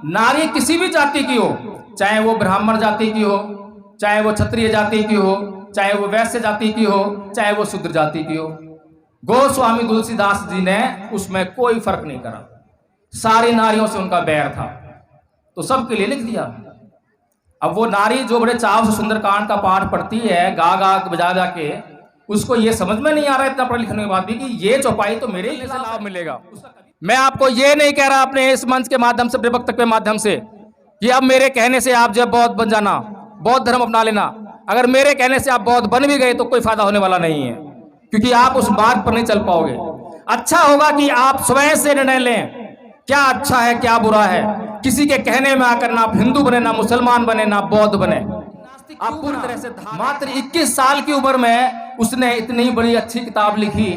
नारी किसी भी जाति की हो, चाहे वो ब्राह्मण जाति की हो, चाहे वो क्षत्रिय जाति की हो, चाहे वो वैश्य जाति की हो, चाहे वो शूद्र जाति की हो, गोस्वामी तुलसीदास जी ने उसमें कोई फर्क नहीं करा। सारी नारियों से उनका बैर था, तो सबके लिए लिख दिया। अब वो नारी जो बड़े चाव से सुंदरकांड का पाठ पढ़ती है, गा गा बजा जा के, उसको ये समझ में नहीं आ रहा है इतना पढ़े लिखने के बाद भी कि ये चौपाई तो मेरे ही से लाभ मिलेगा। मैं आपको ये नहीं कह रहा अपने इस मंच के माध्यम से, वक्तव्य के माध्यम से, कि अब मेरे कहने से आप जब बौद्ध बन जाना, बौद्ध धर्म अपना लेना। अगर मेरे कहने से आप बौद्ध बन भी गए तो कोई फायदा होने वाला नहीं है, क्योंकि आप उस मार्ग पर नहीं चल पाओगे। अच्छा होगा कि आप स्वयं से निर्णय लें, क्या अच्छा है क्या बुरा है। किसी के कहने में आकर ना आप हिंदू बने, ना मुसलमान बने, ना बौद्ध बने। आप पूरी तरह से मात्र 21 साल की उम्र में उसने इतनी बड़ी अच्छी किताब लिखी,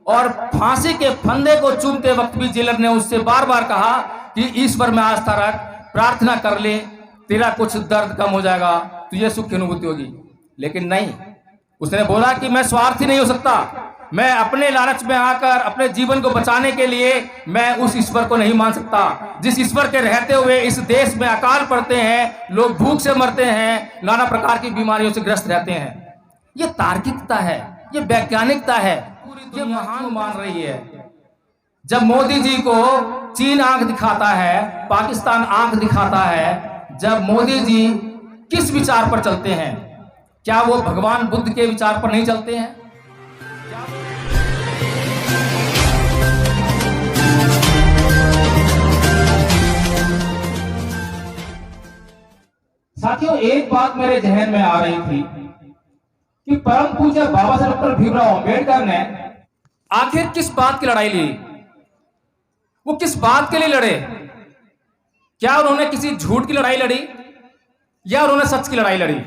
और फांसी के फंदे को चूमते वक्त भी जेलर ने उससे बार बार कहा कि ईश्वर में आस्था रख, प्रार्थना कर ले, तेरा कुछ दर्द कम हो जाएगा, तुझे सुख की अनुभूति होगी। लेकिन नहीं, उसने बोला कि मैं स्वार्थी नहीं हो सकता, मैं अपने लालच में आकर अपने जीवन को बचाने के लिए मैं उस ईश्वर को नहीं मान सकता जिस ईश्वर के रहते हुए इस देश में अकाल पड़ते हैं, लोग भूख से मरते हैं, नाना प्रकार की बीमारियों से ग्रस्त रहते हैं। ये तार्किकता है, ये वैज्ञानिकता है, ये महान मान रही है। जब मोदी जी को चीन आंख दिखाता है, पाकिस्तान आंख दिखाता है, जब मोदी जी किस विचार पर चलते हैं? क्या वो भगवान बुद्ध के विचार पर नहीं चलते हैं? साथियों, एक बात मेरे जहन में आ रही थी कि परम पूज्य बाबा साहब डॉक्टर भीमराव अंबेडकर ने आखिर किस बात की लड़ाई ली? वो किस बात के लिए लड़े? क्या उन्होंने किसी झूठ की लड़ाई लड़ी या उन्होंने सच की लड़ाई लड़ी?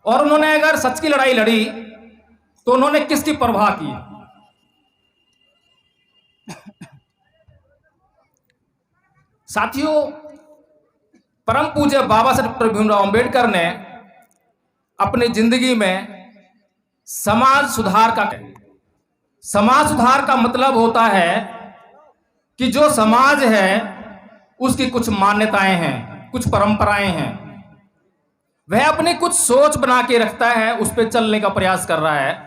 और उन्होंने अगर सच की लड़ाई लड़ी तो उन्होंने किसकी परवाह की? साथियों, परम पूज्य बाबा साहब डॉक्टर भीमराव अंबेडकर ने अपनी जिंदगी में समाज सुधार का मतलब होता है कि जो समाज है उसकी कुछ मान्यताएं हैं, कुछ परंपराएं हैं, वह अपनी कुछ सोच बना के रखता है, उस पर चलने का प्रयास कर रहा है।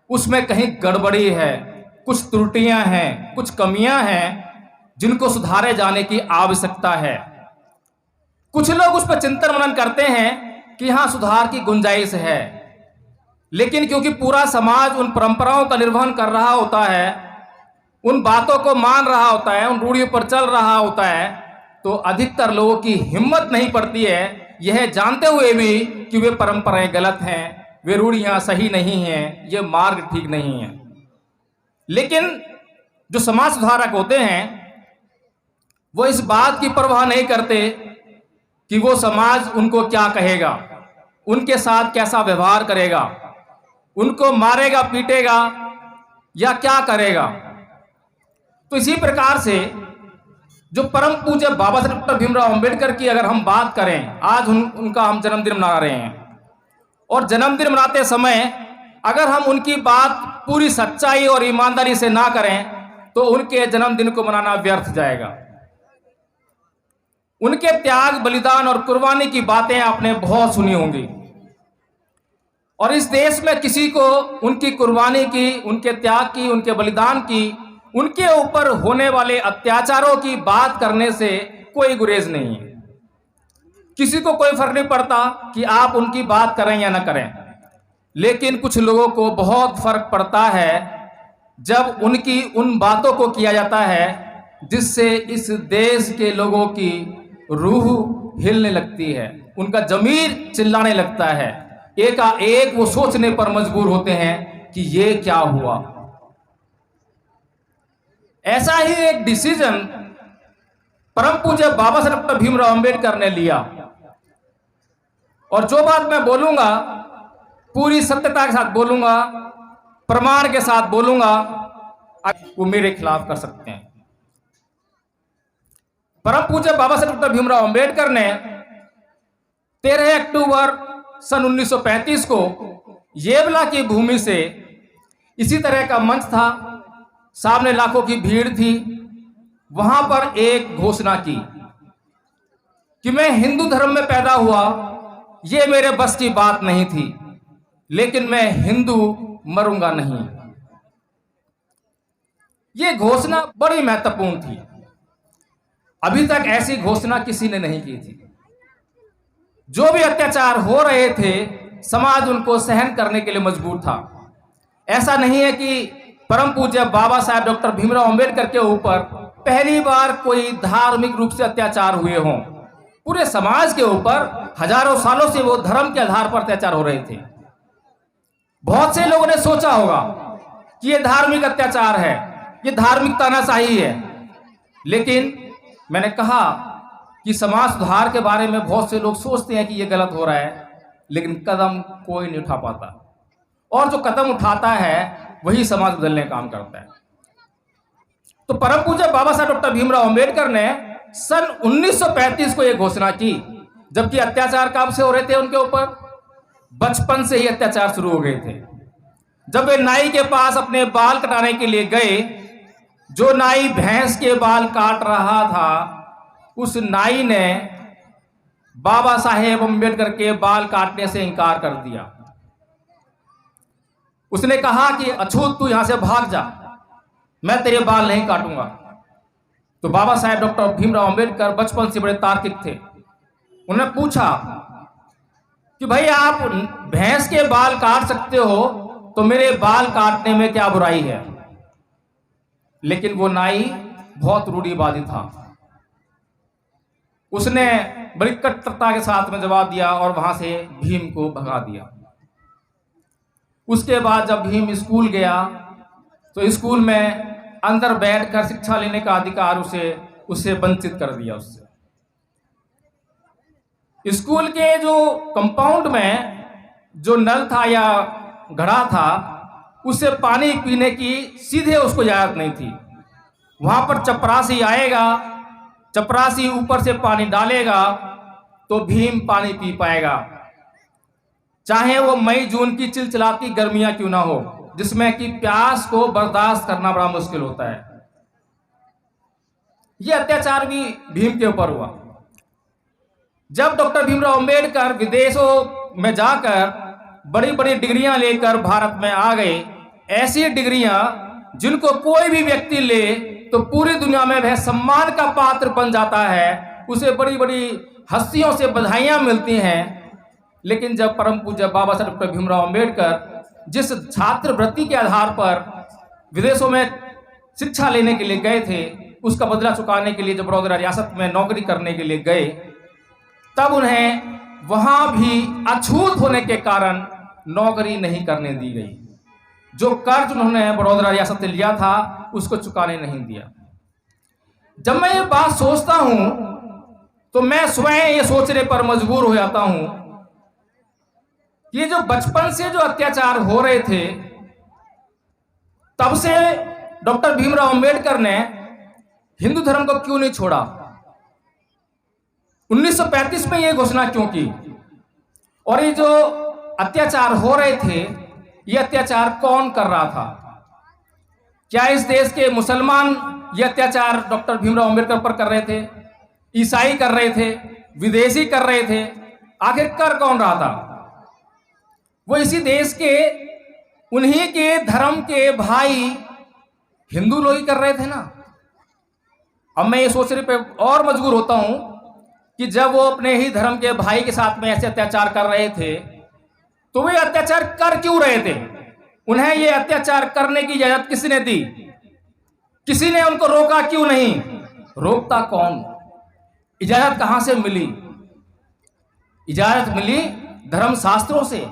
उसमें कहीं गड़बड़ी है, कुछ त्रुटियां हैं, कुछ कमियां हैं जिनको सुधारे जाने की आवश्यकता है। कुछ लोग उस पर चिंतन मनन करते हैं कि हाँ, सुधार की गुंजाइश है, लेकिन क्योंकि पूरा समाज उन परंपराओं का निर्वहन कर रहा होता है, उन बातों को मान रहा होता है, उन रूढ़ियों पर चल रहा होता है, तो अधिकतर लोगों की हिम्मत नहीं पड़ती है, यह जानते हुए भी कि वे परंपराएं गलत हैं, वे रूढ़ियां सही नहीं हैं, ये मार्ग ठीक नहीं है। लेकिन जो समाज सुधारक होते हैं वो इस बात की परवाह नहीं करते कि वो समाज उनको क्या कहेगा, उनके साथ कैसा व्यवहार करेगा, उनको मारेगा पीटेगा या क्या करेगा। तो इसी प्रकार से जो परम पूज्य बाबा साहब डॉक्टर भीमराव अंबेडकर की अगर हम बात करें, आज उनका हम जन्मदिन मना रहे हैं, और जन्मदिन मनाते समय अगर हम उनकी बात पूरी सच्चाई और ईमानदारी से ना करें तो उनके जन्मदिन को मनाना व्यर्थ जाएगा। उनके त्याग, बलिदान और कुर्बानी की बातें आपने बहुत सुनी होंगी, और इस देश में किसी को उनकी कुर्बानी की, उनके त्याग की, उनके बलिदान की, उनके ऊपर होने वाले अत्याचारों की बात करने से कोई गुरेज नहीं है। किसी को कोई फर्क नहीं पड़ता कि आप उनकी बात करें या ना करें, लेकिन कुछ लोगों को बहुत फर्क पड़ता है जब उनकी उन बातों को किया जाता है जिससे इस देश के लोगों की रूह हिलने लगती है, उनका जमीर चिल्लाने लगता है, एकाएक वो सोचने पर मजबूर होते हैं कि ये क्या हुआ। ऐसा ही एक डिसीजन परम पूज्य बाबा साहब डॉक्टर भीमराव अंबेडकर ने लिया, और जो बात मैं बोलूंगा पूरी सत्यता के साथ बोलूंगा, प्रमाण के साथ बोलूंगा, वो मेरे खिलाफ कर सकते हैं। परम पूज्य बाबा साहब डॉक्टर भीमराव अंबेडकर ने 13 अक्टूबर सन 1935 को येवला की भूमि से, इसी तरह का मंच था, सामने लाखों की भीड़ थी, वहां पर एक घोषणा की कि मैं हिंदू धर्म में पैदा हुआ, ये मेरे बस की बात नहीं थी, लेकिन मैं हिंदू मरूंगा नहीं। ये घोषणा बड़ी महत्वपूर्ण थी। अभी तक ऐसी घोषणा किसी ने नहीं की थी। जो भी अत्याचार हो रहे थे, समाज उनको सहन करने के लिए मजबूर था। ऐसा नहीं है कि परम पूज्य बाबा साहेब डॉक्टर भीमराव अंबेडकर के ऊपर पहली बार कोई धार्मिक रूप से अत्याचार हुए हों। पूरे समाज के ऊपर हजारों सालों से वो धर्म के आधार पर अत्याचार हो रहे थे। बहुत से लोगों ने सोचा होगा कि ये धार्मिक अत्याचार है, ये धार्मिक तानाशाही है, लेकिन मैंने कहा कि समाज सुधार के बारे में बहुत से लोग सोचते हैं कि ये गलत हो रहा है, लेकिन कदम कोई नहीं उठा पाता, और जो कदम उठाता है वही समाज बदलने का काम करता है। तो परम पूज्य बाबा साहब डॉक्टर भीमराव अंबेडकर ने सन 1935 को यह घोषणा की, जबकि अत्याचार कब से हो रहे थे उनके ऊपर? बचपन से ही अत्याचार शुरू हो गए थे। जब वे नाई के पास अपने बाल कटाने के लिए गए, जो नाई भैंस के बाल काट रहा था, उस नाई ने बाबा साहेब अंबेडकर के बाल काटने से इनकार कर दिया। उसने कहा कि अछूत तू यहां से भाग जा, मैं तेरे बाल नहीं काटूंगा। तो बाबा साहेब डॉक्टर भीमराव अंबेडकर बचपन से बड़े तार्किक थे। उन्होंने पूछा कि भाई आप भैंस के बाल काट सकते हो, तो मेरे बाल काटने में क्या बुराई है? लेकिन वो नाई बहुत रूढ़िवादी था। उसने बड़ी कट्टरता के साथ में जवाब दिया और वहां से भीम को भगा दिया। उसके बाद जब भीम स्कूल गया, तो स्कूल में अंदर बैठकर शिक्षा लेने का अधिकार उसे वंचित कर दिया। उससे स्कूल के जो कंपाउंड में जो नल था या घड़ा था, उससे पानी पीने की सीधे उसको इजाजत नहीं थी। वहां पर चपरासी आएगा, चपरासी ऊपर से पानी डालेगा तो भीम पानी पी पाएगा, चाहे वो मई जून की चिलचिलाती गर्मियां क्यों ना हो, जिसमें कि प्यास को बर्दाश्त करना बड़ा मुश्किल होता है। यह अत्याचार भी भीम के ऊपर हुआ। जब डॉक्टर भीमराव अंबेडकर विदेशों में जाकर बड़ी बड़ी डिग्रियां लेकर भारत में आ गए, ऐसी डिग्रियां जिनको कोई भी व्यक्ति ले तो पूरी दुनिया में वह सम्मान का पात्र बन जाता है, उसे बड़ी बड़ी हस्तियों से बधाइयां मिलती हैं। लेकिन जब परम पूज्य बाबा साहब डॉक्टर भीमराव अंबेडकर जिस छात्रवृत्ति के आधार पर विदेशों में शिक्षा लेने के लिए गए थे, उसका बदला चुकाने के लिए जब बड़ौदा रियासत में नौकरी करने के लिए गए, तब उन्हें वहां भी अछूत होने के कारण नौकरी नहीं करने दी गई। जो कर्ज उन्होंने बड़ौदा रियासत से लिया था, उसको चुकाने नहीं दिया। जब मैं ये बात सोचता हूं तो मैं स्वयं ये सोचने पर मजबूर हो जाता हूं, ये जो बचपन से जो अत्याचार हो रहे थे, तब से डॉक्टर भीमराव अंबेडकर ने हिंदू धर्म को क्यों नहीं छोड़ा? 1935 में यह घोषणा क्यों की? और ये जो अत्याचार हो रहे थे, ये अत्याचार कौन कर रहा था? क्या इस देश के मुसलमान ये अत्याचार डॉक्टर भीमराव अंबेडकर पर कर रहे थे? ईसाई कर रहे थे? विदेशी कर रहे थे? आखिर कर कौन रहा था? वो इसी देश के उन्हीं के धर्म के भाई हिंदू लोग ही कर रहे थे ना। अब मैं ये सोचने पे और मजबूर होता हूं कि जब वो अपने ही धर्म के भाई के साथ में ऐसे अत्याचार कर रहे थे, तो वे अत्याचार कर क्यों रहे थे? उन्हें ये अत्याचार करने की इजाजत किसने दी? किसी ने उनको रोका क्यों नहीं? रोकता कौन? इजाजत कहां से मिली? इजाजत मिली धर्मशास्त्रों से।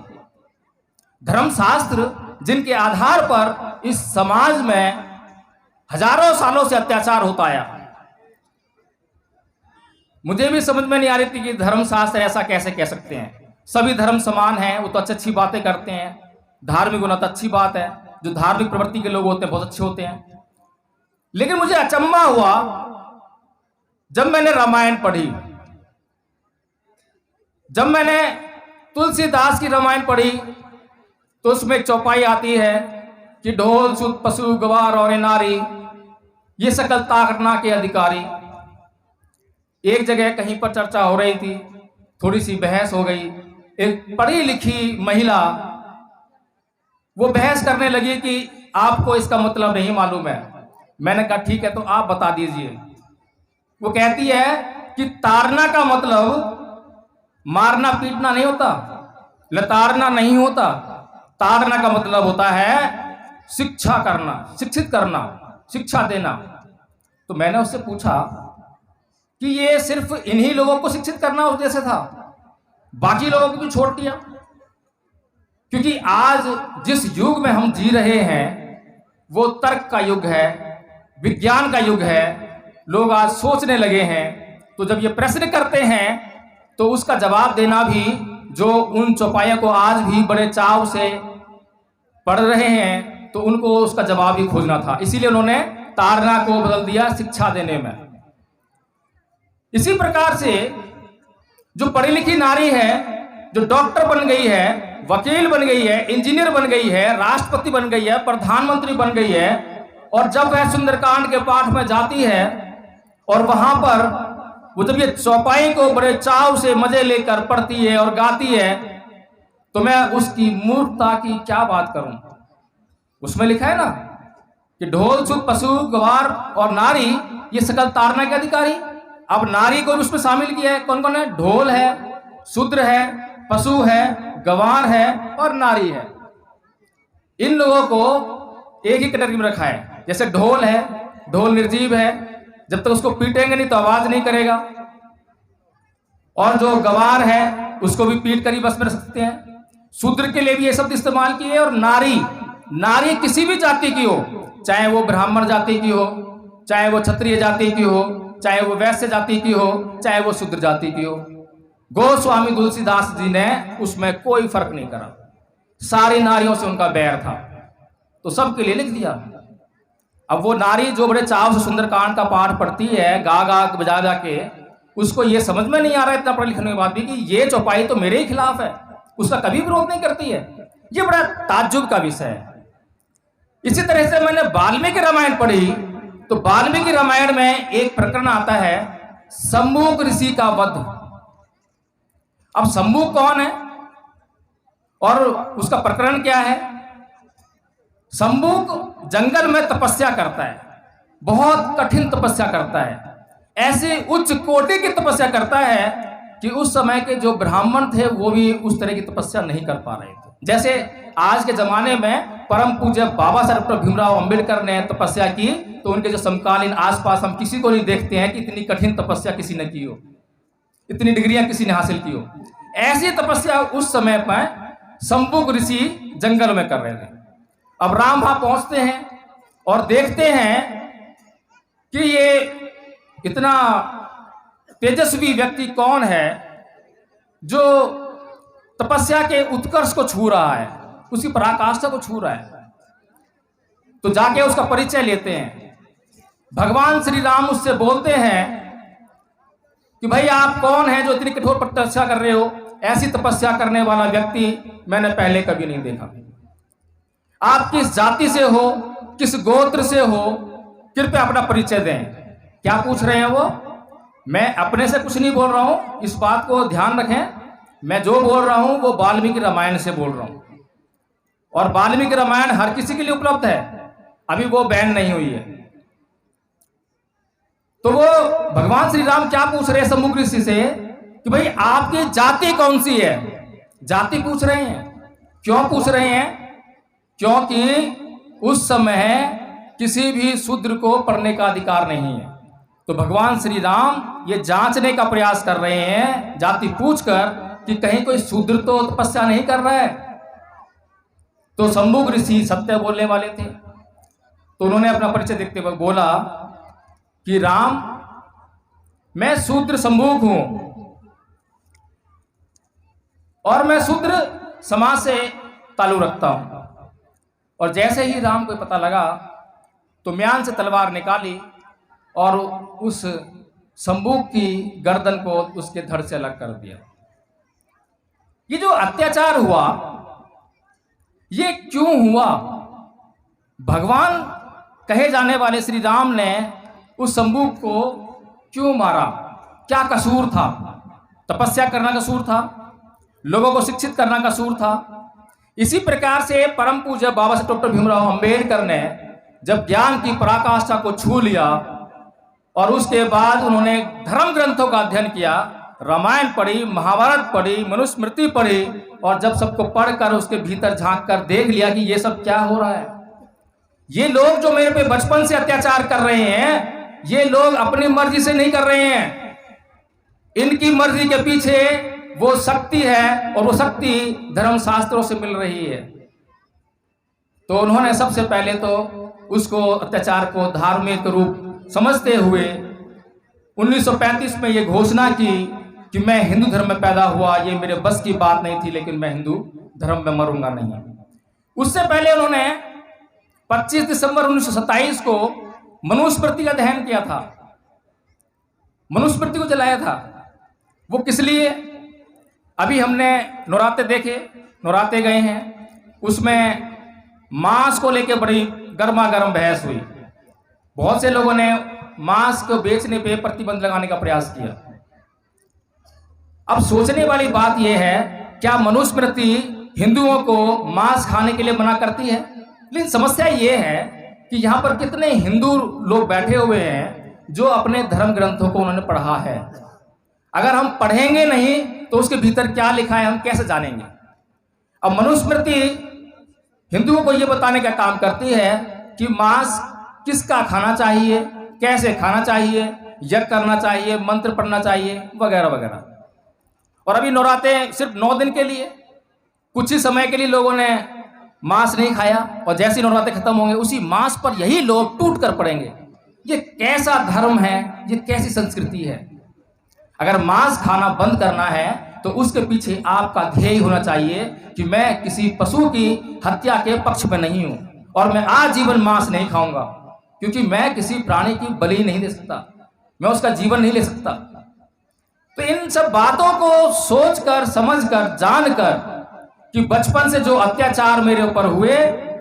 धर्मशास्त्र जिनके आधार पर इस समाज में हजारों सालों से अत्याचार होता आया। मुझे भी समझ में नहीं आ रही थी कि धर्मशास्त्र ऐसा कैसे कह सकते हैं। सभी धर्म समान हैं, वो तो अच्छी अच्छी बातें करते हैं, धार्मिक होना तो अच्छी बात है, जो धार्मिक प्रवृत्ति के लोग होते हैं बहुत अच्छे होते हैं। लेकिन मुझे अचंभा हुआ जब मैंने रामायण पढ़ी, जब मैंने तुलसीदास की रामायण पढ़ी, तो उसमें चौपाई आती है कि ढोल सुत पशु गवार और नारी, ये सकल ताड़ना के अधिकारी। एक जगह कहीं पर चर्चा हो रही थी, थोड़ी सी बहस हो गई। एक पढ़ी लिखी महिला वो बहस करने लगी कि आपको इसका मतलब नहीं मालूम है। मैंने कहा ठीक है, तो आप बता दीजिए। वो कहती है कि ताड़ना का मतलब मारना पीटना नहीं होता, लताड़ना नहीं होता। ताड़ना का मतलब होता है शिक्षा करना, शिक्षित करना, शिक्षा देना। तो मैंने उससे पूछा कि ये सिर्फ इन्हीं लोगों को शिक्षित करना उद्देश्य था, बाकी लोगों को भी छोड़ दिया? क्योंकि आज जिस युग में हम जी रहे हैं वो तर्क का युग है, विज्ञान का युग है। लोग आज सोचने लगे हैं। तो जब ये प्रश्न करते हैं तो उसका जवाब देना भी, जो उन चौपाइयों को आज भी बड़े चाव से पढ़ रहे हैं, तो उनको उसका जवाब ही खोजना था। इसीलिए उन्होंने ताड़ना को बदल दिया शिक्षा देने में। इसी प्रकार से जो पढ़ी लिखी नारी है, जो डॉक्टर बन गई है, वकील बन गई है, इंजीनियर बन गई है, राष्ट्रपति बन गई है, प्रधानमंत्री बन गई है, और जब वह सुंदरकांड के पाठ में जाती है और वहां पर वो जब ये चौपाई को बड़े चाव से मजे लेकर पढ़ती है और गाती है, तो मैं उसकी मूर्खता की क्या बात करूं। उसमें लिखा है ना कि ढोल छुप पशु गवार और नारी ये सकल ताड़ना के अधिकारी। अब नारी को भी उसमें शामिल किया है। कौन कौन है? ढोल है, शूद्र है, पशु है, गवार है और नारी है। इन लोगों को एक ही कैटेगरी में रखा है। जैसे ढोल है, ढोल निर्जीव है, जब तक उसको पीटेंगे नहीं तो आवाज नहीं करेगा। और जो गवार है उसको भी पीट कर ही बस में रख सकते हैं। शूद्र के लिए भी ये शब्द इस्तेमाल किए। और नारी, नारी किसी भी जाति की हो, चाहे वो ब्राह्मण जाति की हो, चाहे वो क्षत्रिय जाति की हो, चाहे वो वैश्य जाति की हो, चाहे वो शूद्र जाति की हो। गोस्वामी तुलसीदास जी ने उसमें कोई फर्क नहीं करा। सारी नारियों से उनका बैर था, तो सबके लिए लिख दिया। अब वो नारी जो बड़े चाव से सुंदरकांड का पाठ पढ़ती है, गा गा बजा जा के, उसको ये समझ में नहीं आ रहा है इतना पढ़े लिखने के बाद भी कि ये चौपाई तो मेरे ही खिलाफ है, उसका कभी विरोध नहीं करती है। ये बड़ा ताज्जुब का विषय है। इसी तरह से मैंने वाल्मीकि रामायण पढ़ी, तो वाल्मीकि रामायण में एक प्रकरण आता है शंभुक ऋषि का वध। अब शंभुक कौन है और उसका प्रकरण क्या है? शंभुक जंगल में तपस्या करता है, बहुत कठिन तपस्या करता है। ऐसे उच्च कोटि की तपस्या करता है कि उस समय के जो ब्राह्मण थे वो भी उस तरह की तपस्या नहीं कर पा रहे थे। जैसे आज के जमाने में परम पूज्य बाबा साहब डॉक्टर भीमराव अंबेडकर ने तपस्या की, तो उनके जो समकालीन आसपास हम किसी को नहीं देखते हैं कि इतनी कठिन तपस्या किसी ने की हो, इतनी डिग्रियां किसी ने हासिल की हो। ऐसी तपस्या उस समय पर शंभुक ऋषि जंगल में कर रहे थे। अब राम वहां पहुंचते हैं और देखते हैं कि ये इतना तेजस्वी व्यक्ति कौन है जो तपस्या के उत्कर्ष को छू रहा है, उसकी पराकाष्ठा को छू रहा है। तो जाके उसका परिचय लेते हैं। भगवान श्री राम उससे बोलते हैं कि भाई आप कौन हैं जो इतनी कठोर तपस्या कर रहे हो? ऐसी तपस्या करने वाला व्यक्ति मैंने पहले कभी नहीं देखा। आप किस जाति से हो, किस गोत्र से हो, कृपया अपना परिचय दें। क्या पूछ रहे हैं वो? मैं अपने से कुछ नहीं बोल रहा हूं, इस बात को ध्यान रखें। मैं जो बोल रहा हूं वो वाल्मीकि रामायण से बोल रहा हूं, और वाल्मीकि रामायण हर किसी के लिए उपलब्ध है, अभी वो बैन नहीं हुई है। तो वो भगवान श्री राम क्या पूछ रहे हैं शंभुक ऋषि से कि भाई आपकी जाति कौन सी है? जाति पूछ रहे हैं। क्यों पूछ रहे हैं? क्योंकि उस समय किसी भी शूद्र को पढ़ने का अधिकार नहीं है। तो भगवान श्री राम ये जांचने का प्रयास कर रहे हैं जाति पूछकर कि कहीं कोई शूद्र तो तपस्या नहीं कर रहा है। तो शंभुक ऋषि सत्य बोलने वाले थे, तो उन्होंने अपना परिचय देते हुए बोला कि राम, मैं शूद्र शंभुक हूं और मैं शूद्र समाज से ताल्लुक रखता हूं। और जैसे ही राम को पता लगा तो म्यान से तलवार निकाली और उस शंभुक की गर्दन को उसके धड़ से अलग कर दिया। ये जो अत्याचार हुआ ये क्यों हुआ? भगवान कहे जाने वाले श्री राम ने उस शंभू को क्यों मारा? क्या कसूर था? तपस्या करना कसूर था? लोगों को शिक्षित करना कसूर था? इसी प्रकार से परम पूज्य बाबा साहब डॉक्टर भीमराव अंबेडकर ने जब ज्ञान की पराकाष्ठा को छू लिया और उसके बाद उन्होंने धर्म ग्रंथों का अध्ययन किया, रामायण पढ़ी, महाभारत पढ़ी, मनुस्मृति पढ़ी, और जब सबको पढ़कर उसके भीतर झांक कर देख लिया कि ये सब क्या हो रहा है, ये लोग जो मेरे पे बचपन से अत्याचार कर रहे हैं, ये लोग अपनी मर्जी से नहीं कर रहे हैं, इनकी मर्जी के पीछे वो शक्ति है और वो शक्ति धर्मशास्त्रों से मिल रही है। तो उन्होंने सबसे पहले तो उसको अत्याचार को धार्मिक रूप समझते हुए 1935 में ये घोषणा की कि मैं हिंदू धर्म में पैदा हुआ, ये मेरे बस की बात नहीं थी, लेकिन मैं हिंदू धर्म में मरूंगा नहीं। उससे पहले उन्होंने 25 दिसंबर 1927 को मनुस्मृति का दहन किया था, मनुस्मृति को जलाया था। वो किस लिए? अभी हमने नवरात्रे देखे, नवरात्रे गए हैं, उसमें मांस को लेकर बड़ी गर्मा गर्म बहस हुई। बहुत से लोगों ने मांस को बेचने पे प्रतिबंध लगाने का प्रयास किया। अब सोचने वाली बात यह है, क्या मनुस्मृति हिंदुओं को मांस खाने के लिए मना करती है? लेकिन समस्या यह है कि यहाँ पर कितने हिंदू लोग बैठे हुए हैं जो अपने धर्म ग्रंथों को उन्होंने पढ़ा है। अगर हम पढ़ेंगे नहीं तो उसके भीतर क्या लिखा है हम कैसे जानेंगे? अब मनुस्मृति हिंदुओं को यह बताने का काम करती है कि मांस किसका खाना चाहिए, कैसे खाना चाहिए, यज्ञ करना चाहिए, मंत्र पढ़ना चाहिए, वगैरह वगैरह। और अभी नवरात्रे सिर्फ 9 दिन के लिए, कुछ ही समय के लिए लोगों ने मांस नहीं खाया, और जैसे ही नवरात्रे खत्म होंगे उसी मांस पर यही लोग टूट कर पड़ेंगे। ये कैसा धर्म है, ये कैसी संस्कृति है? अगर मांस खाना बंद करना है तो उसके पीछे आपका ध्येय होना चाहिए कि मैं किसी पशु की हत्या के पक्ष में नहीं हूं और मैं आजीवन मांस नहीं खाऊंगा, क्योंकि मैं किसी प्राणी की बलि नहीं दे सकता, मैं उसका जीवन नहीं ले सकता। तो इन सब बातों को सोचकर, समझकर, जानकर कि बचपन से जो अत्याचार मेरे ऊपर हुए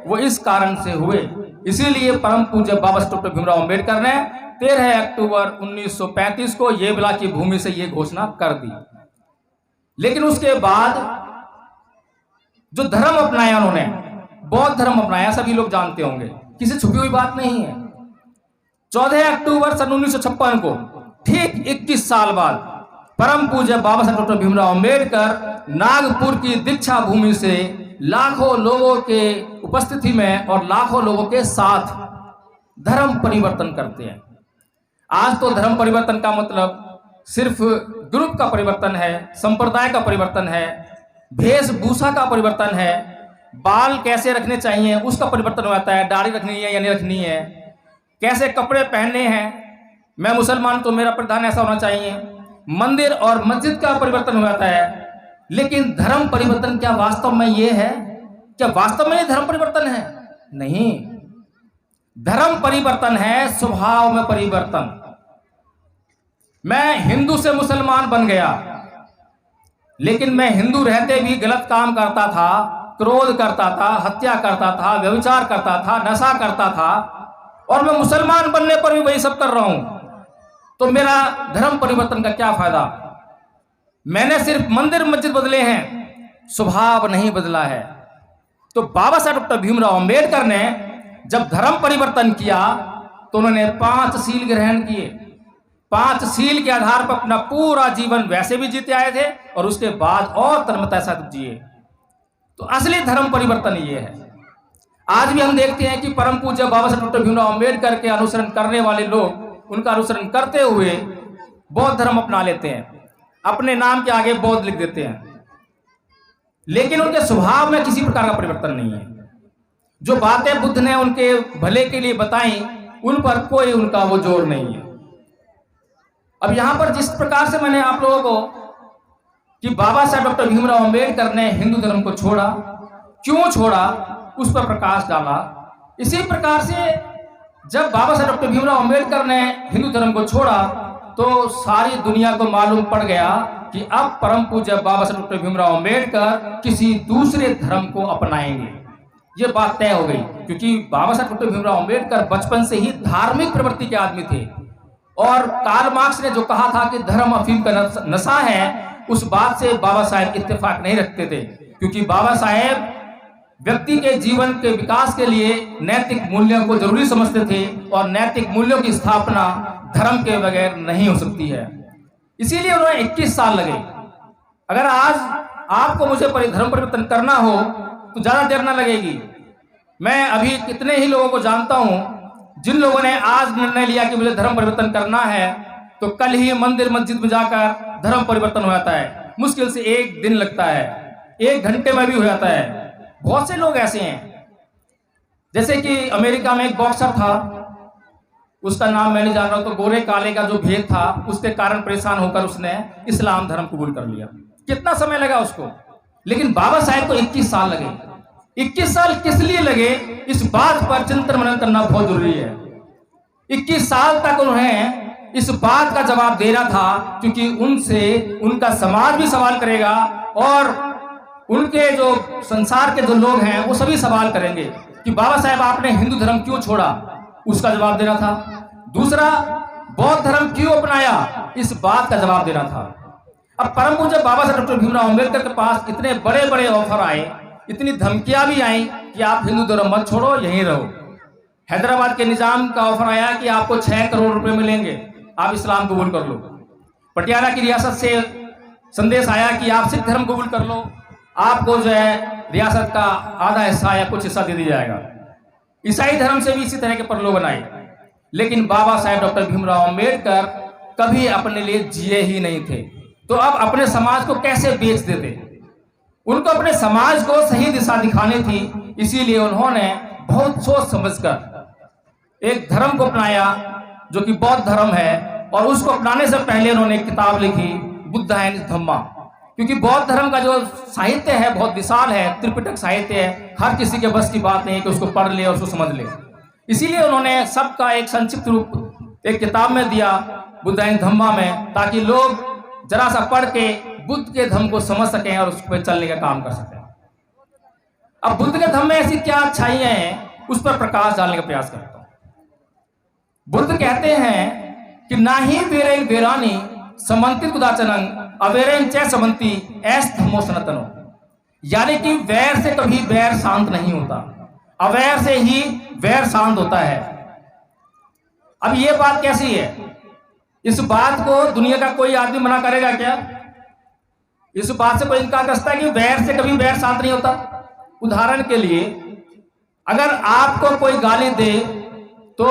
वो इस कारण से हुए, इसीलिए परम पूज्य बाबा साहब डॉक्टर भीमराव अंबेडकर ने 13 अक्टूबर 1935 को येवला की भूमि से यह घोषणा कर दी। लेकिन उसके बाद जो धर्म अपनाया उन्होंने, बौद्ध धर्म अपनाया, सभी लोग जानते होंगे, किसी छुपी हुई बात नहीं है। 14 अक्टूबर सन 1956 को, ठीक 21 साल बाद, परम पूज्य बाबा साहब डॉक्टर भीमराव अंबेडकर नागपुर की दीक्षा भूमि से लाखों लोगों के उपस्थिति में और लाखों लोगों के साथ धर्म परिवर्तन करते हैं। आज तो धर्म परिवर्तन का मतलब सिर्फ ग्रुप का परिवर्तन है, संप्रदाय का परिवर्तन है, वेशभूषा का परिवर्तन है, बाल कैसे रखने चाहिए उसका परिवर्तन हो जाता है, दाढ़ी रखनी है या नहीं रखनी है, कैसे कपड़े पहनने हैं, मैं मुसलमान तो मेरा परिधान ऐसा होना चाहिए, मंदिर और मस्जिद का परिवर्तन हो जाता है। लेकिन धर्म परिवर्तन क्या वास्तव में ये है? क्या वास्तव में ये धर्म परिवर्तन है? नहीं, धर्म परिवर्तन है स्वभाव में परिवर्तन। मैं हिंदू से मुसलमान बन गया, लेकिन मैं हिंदू रहते भी गलत काम करता था, क्रोध करता था, हत्या करता था, व्यभिचार करता था, नशा करता था, और मैं मुसलमान बनने पर भी वही सब कर रहा हूं। तो मेरा धर्म परिवर्तन का क्या फायदा? मैंने सिर्फ मंदिर मस्जिद बदले हैं, स्वभाव नहीं बदला है। तो बाबा साहब डॉक्टर भीमराव अंबेडकर ने जब धर्म परिवर्तन किया तो उन्होंने 5 शील ग्रहण किए। 5 शील के आधार पर अपना पूरा जीवन वैसे भी जीते आए थे और उसके बाद और धर्मता साथ जिए। तो असली धर्म परिवर्तन ये है। आज भी हम देखते हैं कि परम पूज्य बाबा साहब डॉक्टर भीमराव अंबेडकर के अनुसरण करने वाले लोग उनका अनुसरण करते हुए बौद्ध धर्म अपना लेते हैं, अपने नाम के आगे बौद्ध लिख देते हैं, लेकिन उनके स्वभाव में किसी प्रकार का परिवर्तन नहीं है। जो बातें बुद्ध ने उनके भले के लिए बताई उन पर कोई उनका वो जोर नहीं है। अब यहां पर जिस प्रकार से मैंने आप लोगों को कि बाबा साहब डॉक्टर भीमराव अंबेडकर ने हिंदू धर्म को छोड़ा, क्यों छोड़ा, उस पर प्रकाश डाला, इसी प्रकार से जब बाबा साहब डॉक्टर भीमराव अंबेडकर ने हिंदू धर्म को छोड़ा तो सारी दुनिया को मालूम पड़ गया कि अब परम पूज्य बाबा साहब डॉक्टर भीमराव अंबेडकर किसी दूसरे धर्म को अपनाएंगे। ये बात तय हो गई, क्योंकि बाबा साहब डॉक्टर भीमराव अंबेडकर बचपन से ही धार्मिक प्रवृत्ति के आदमी थे। और कार्ल मार्क्स ने जो कहा था कि धर्म अफीम का नशा है, उस बात से बाबा साहेब इत्तेफाक नहीं रखते थे, क्योंकि बाबा साहेब व्यक्ति के जीवन के विकास के लिए नैतिक मूल्यों को जरूरी समझते थे, और नैतिक मूल्यों की स्थापना धर्म के बगैर नहीं हो सकती है। इसीलिए उन्हें 21 साल लगे। अगर आज आपको मुझे धर्म परिवर्तन करना हो तो ज्यादा देर ना लगेगी। मैं अभी कितने ही लोगों को जानता हूं जिन लोगों ने आज निर्णय लिया कि मुझे धर्म परिवर्तन करना है, तो कल ही मंदिर मस्जिद में जाकर धर्म परिवर्तन हो जाता है। मुश्किल से 1 दिन लगता है, 1 घंटे में भी हो जाता है। बहुत से लोग ऐसे हैं, जैसे कि अमेरिका में एक बॉक्सर था, उसका नाम मैं नहीं जान रहा, तो गोरे काले का जो भेद था उसके कारण परेशान होकर उसने इस्लाम धर्म कबूल कर लिया। कितना समय लगा उसको, लेकिन बाबा साहेब को 21 साल लगे। 21 साल किस लिए लगे, इस बात पर चिंतन मनन करना बहुत जरूरी है। 21 साल तक उन्हें इस बात का जवाब देना था, क्योंकि उनसे उनका समाज भी सवाल करेगा और उनके जो संसार के जो लोग हैं वो सभी सवाल करेंगे कि बाबा साहेब आपने हिंदू धर्म क्यों छोड़ा, उसका जवाब देना था। दूसरा, बौद्ध धर्म क्यों अपनाया, इस बात का जवाब देना था। अब परम पूज्य बाबा साहब डॉक्टर भीमराव अंबेडकर के पास इतने बड़े बड़े ऑफर आए, इतनी धमकियां भी आई कि आप हिंदू धर्म मत छोड़ो, यहीं रहो। हैदराबाद के निजाम का ऑफर आया कि आपको 6 करोड़ रुपए मिलेंगे, आप इस्लाम कबूल कर लो। पटियाला की रियासत से संदेश आया कि आप सिख धर्म कबूल कर लो, आपको जो है रियासत का आधा हिस्सा या कुछ हिस्सा दे दिया जाएगा। ईसाई धर्म से भी इसी तरह के प्रलोभन आए, लेकिन बाबा साहेब डॉक्टर भीमराव अंबेडकर कभी अपने लिए जिए ही नहीं थे, तो अब अपने समाज को कैसे बेच देते। उनको अपने समाज को सही दिशा दिखानी थी, इसीलिए उन्होंने बहुत सोच समझकर एक धर्म को अपनाया जो कि बौद्ध धर्म है, और उसको अपनाने से पहले उन्होंने एक किताब लिखी, बुद्ध एंड धम्मा। क्योंकि बौद्ध धर्म का जो साहित्य है बहुत विशाल है, त्रिपिटक साहित्य है, हर किसी के बस की बात नहीं है कि उसको पढ़ ले और उसको समझ ले। इसीलिए उन्होंने सबका एक संक्षिप्त रूप एक किताब में दिया, बुद्ध एंड धम्मा में, ताकि लोग जरा सा पढ़ के बुद्ध के धम्म को समझ सकें और उस पर चलने का काम कर सकें। अब बुद्ध के धम्म में ऐसी क्या अच्छाइयां हैं, उस पर प्रकाश डालने का प्रयास करता हूं। बुद्ध कहते हैं कि ना ही वेरेन वेरानी समन्ति कुदाचनंग अवेरेन च समन्ति ऐस धम्मो सनातनो, यानी कि वैर से कभी वैर शांत नहीं होता, अवैर से ही वैर शांत होता है। अब ये बात कैसी है, इस बात को दुनिया का कोई आदमी मना करेगा क्या? इस बात से कोई इनकार करता है कि वैर से कभी वैर शांत नहीं होता? उदाहरण के लिए, अगर आपको कोई गाली दे तो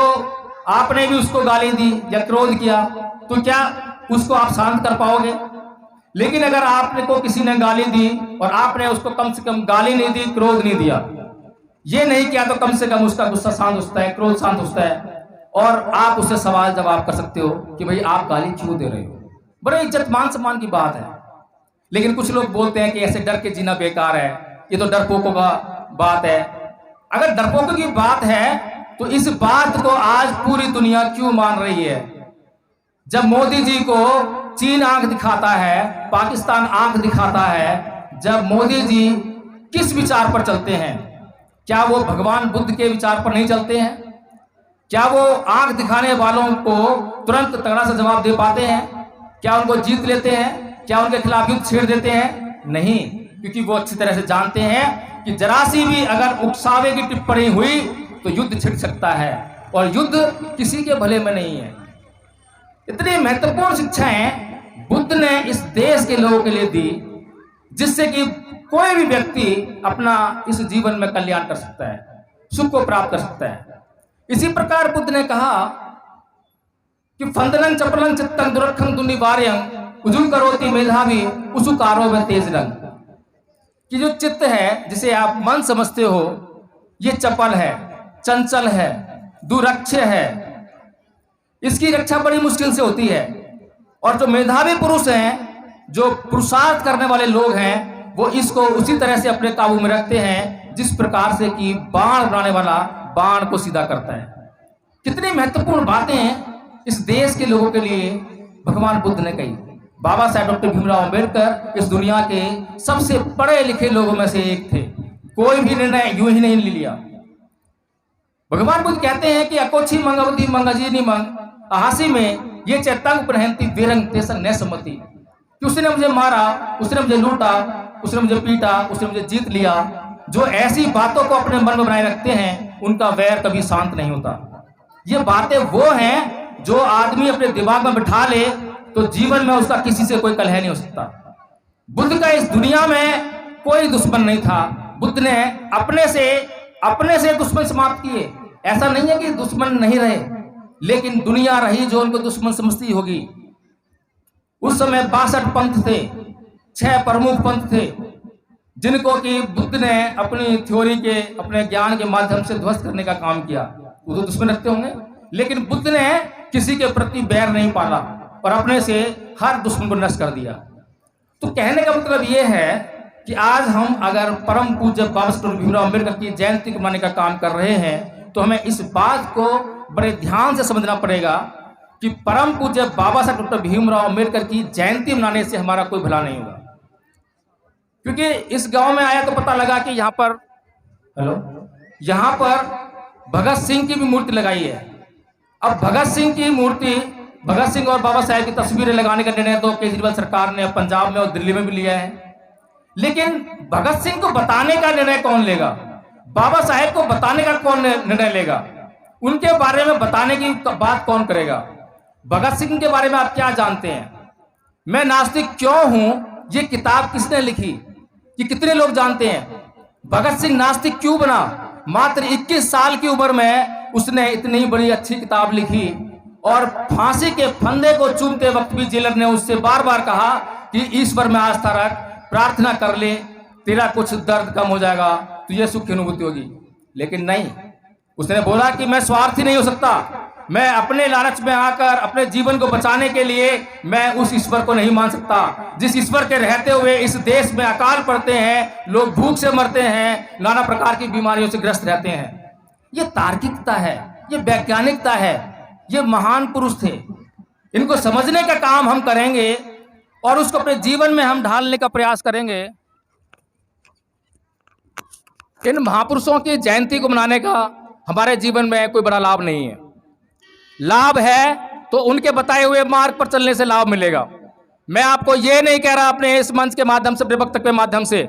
आपने भी उसको गाली दी या क्रोध किया, तो क्या उसको आप शांत कर पाओगे? लेकिन अगर आपने को किसी ने गाली दी और आपने उसको कम से कम गाली नहीं दी, क्रोध नहीं दिया, ये नहीं किया, तो कम से कम उसका गुस्सा शांत होता है, क्रोध शांत होता है, और आप उससे सवाल जवाब कर सकते हो कि भाई आप गाली क्यों दे रहे हो। बड़े इज्जत मान सम्मान की बात है। लेकिन कुछ लोग बोलते हैं कि ऐसे डर के जीना बेकार है, ये तो डरपोकों का बात है। अगर डरपोकों की बात है तो इस बात को आज पूरी दुनिया क्यों मान रही है? जब मोदी जी को चीन आंख दिखाता है, पाकिस्तान आंख दिखाता है, जब मोदी जी किस विचार पर चलते हैं? क्या वो भगवान बुद्ध के विचार पर नहीं चलते हैं? क्या वो आंख दिखाने वालों को तुरंत तगड़ा सा जवाब दे पाते हैं? क्या उनको जीत लेते हैं? क्या उनके खिलाफ युद्ध छेड़ देते हैं? नहीं, क्योंकि वो अच्छी तरह से जानते हैं कि जरा सी भी अगर उकसावे की टिप्पणी हुई तो युद्ध छिड़ सकता है, और युद्ध किसी के भले में नहीं है। इतनी महत्वपूर्ण शिक्षाएं बुद्ध ने इस देश के लोगों के लिए दी, जिससे कि कोई भी व्यक्ति अपना इस जीवन में कल्याण कर सकता है, सुख को प्राप्त कर सकता है। इसी प्रकार बुद्ध ने कहा कि फंदनं चपलं चित्तं दुरखं दुनिवार्यं उजुल करोति मेधावी उसुकारो में तेज रंग, कि जो चित्त है जिसे आप मन समझते हो, ये चपल है, चंचल है, दुरक्ष है, इसकी रक्षा बड़ी मुश्किल से होती है। और जो मेधावी पुरुष हैं, जो पुरुषार्थ करने वाले लोग हैं, वो इसको उसी तरह से अपने काबू में रखते हैं जिस प्रकार से कि बाण बनाने वाला बाण को सीधा करता है। कितनी महत्वपूर्ण बातें इस देश के लोगों के लिए भगवान बुद्ध ने कही। बाबा साहेब डॉक्टर भीमराव अंबेडकर इस दुनिया के सबसे पढ़े लिखे लोगों में से एक थे। कोई भी निर्णय यूं ही नहीं ले लिया। भगवान बुद्ध कहते हैं कि अकोछी मंगवती मंगजीनी मंग अहासी में ये चैतंग प्रहंती विरंग तेसंग न सम्मति, कि उसने मुझे मारा, उसने मुझे लूटा, उसने मुझे पीटा, उसने मुझे जीत लिया। जो ऐसी बातों को अपने मन में बनाए रखते हैं उनका वैर कभी शांत नहीं होता। ये बातें वो हैं जो आदमी अपने दिमाग में बिठा ले तो जीवन में उसका किसी से कोई कलह नहीं हो सकता। बुद्ध का इस दुनिया में कोई दुश्मन नहीं था। बुद्ध ने अपने से दुश्मन समाप्त किए। ऐसा नहीं है कि दुश्मन नहीं रहे, लेकिन दुनिया रही जो उनको दुश्मन समझती होगी। उस समय 62 पंथ थे, 6 प्रमुख पंथ थे, जिनको कि बुद्ध ने अपनी थ्योरी के, अपने ज्ञान के माध्यम से ध्वस्त करने का काम किया। वो तो दुश्मन रखते होंगे, लेकिन बुद्ध ने किसी के प्रति बैर नहीं पाला और अपने से हर दुश्मन को नष्ट कर दिया। तो कहने का मतलब ये है कि आज हम अगर परम पूज्य बाबा साहब भीमराव अम्बेडकर की जयंती मनाने का काम कर रहे हैं तो हमें इस बात को बड़े ध्यान से समझना पड़ेगा कि परम पूज्य बाबा साहब डॉक्टर भीमराव अम्बेडकर की जयंती मनाने से हमारा कोई भला नहीं होगा। क्योंकि इस गांव में आया तो पता लगा कि यहाँ पर भगत सिंह की भी मूर्ति लगाई है। अब भगत सिंह की मूर्ति, भगत सिंह और बाबा साहेब की तस्वीरें लगाने का निर्णय तो केजरीवाल सरकार ने पंजाब में और दिल्ली में भी लिया है, लेकिन भगत सिंह को बताने का निर्णय कौन लेगा? बाबा साहेब को बताने का कौन निर्णय लेगा? उनके बारे में बताने की बात कौन करेगा? भगत सिंह के बारे में आप क्या जानते हैं? मैं नास्तिक क्यों हूं, ये किताब किसने लिखी, ये कितने लोग जानते हैं? भगत सिंह नास्तिक क्यों बना? मात्र 21 साल की उम्र में उसने इतनी बड़ी अच्छी किताब लिखी और फांसी के फंदे को चूमते वक्त भी जेलर ने उससे बार बार कहा कि ईश्वर में आस्था रख, प्रार्थना कर ले, तेरा कुछ दर्द कम हो जाएगा, तुझे सुख की अनुभूति होगी। लेकिन नहीं, उसने बोला कि मैं स्वार्थी नहीं हो सकता, मैं अपने लालच में आकर अपने जीवन को बचाने के लिए मैं उस ईश्वर को नहीं मान सकता जिस ईश्वर के रहते हुए इस देश में अकाल पड़ते हैं, लोग भूख से मरते हैं, नाना प्रकार की बीमारियों से ग्रस्त रहते हैं। ये तार्किकता है, ये वैज्ञानिकता है, ये महान पुरुष थे। इनको समझने का काम हम करेंगे और उसको अपने जीवन में हम ढालने का प्रयास करेंगे। इन महापुरुषों की जयंती को मनाने का हमारे जीवन में कोई बड़ा लाभ नहीं है। लाभ है तो उनके बताए हुए मार्ग पर चलने से लाभ मिलेगा। मैं आपको ये नहीं कह रहा अपने इस मंच के माध्यम से, अपने वक्तव्य के माध्यम से,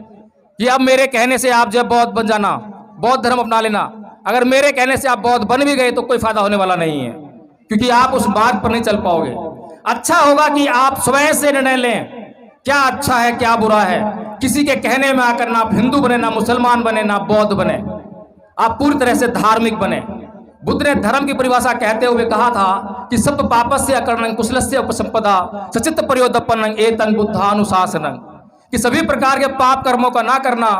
कि अब मेरे कहने से आप जब बौद्ध बन जाना, बौद्ध धर्म अपना लेना। अगर मेरे कहने से आप बौद्ध बन भी गए तो कोई फायदा होने वाला नहीं है, क्योंकि आप उस मार्ग पर नहीं चल पाओगे। अच्छा होगा कि आप स्वयं से निर्णय लें क्या अच्छा है क्या बुरा है। किसी के कहने में आकर ना आप हिंदू बने, ना मुसलमान बने, ना बौद्ध बने, आप पूरी तरह से धार्मिक बने। बुद्ध ने धर्म की परिभाषा कहते हुए कहा था कि सब पापस्य अकरणं कुशलस्य उपसंपदा सचित्त प्रयोदपन्नं एतं बुद्धानुशासनं, कि सभी प्रकार के पाप कर्मों का ना करना,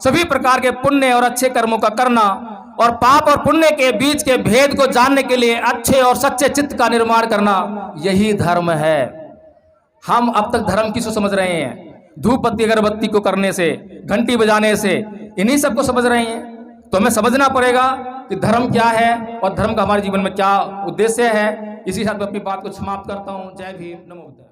सभी प्रकार के पुण्य और अच्छे कर्मों का करना, और पाप और पुण्य के बीच के भेद को जानने के लिए अच्छे और सच्चे चित्त का निर्माण करना, यही धर्म है। हम अब तक धर्म किसको समझ रहे हैं? धूप बत्ती अगरबत्ती को करने से, घंटी बजाने से, इन्हीं सबको समझ रहे हैं। तो हमें समझना पड़ेगा कि धर्म क्या है और धर्म का हमारे जीवन में क्या उद्देश्य है। इसी साथ मैं अपनी बात को समाप्त करता हूँ। जय भीम, नमो बुद्धाय।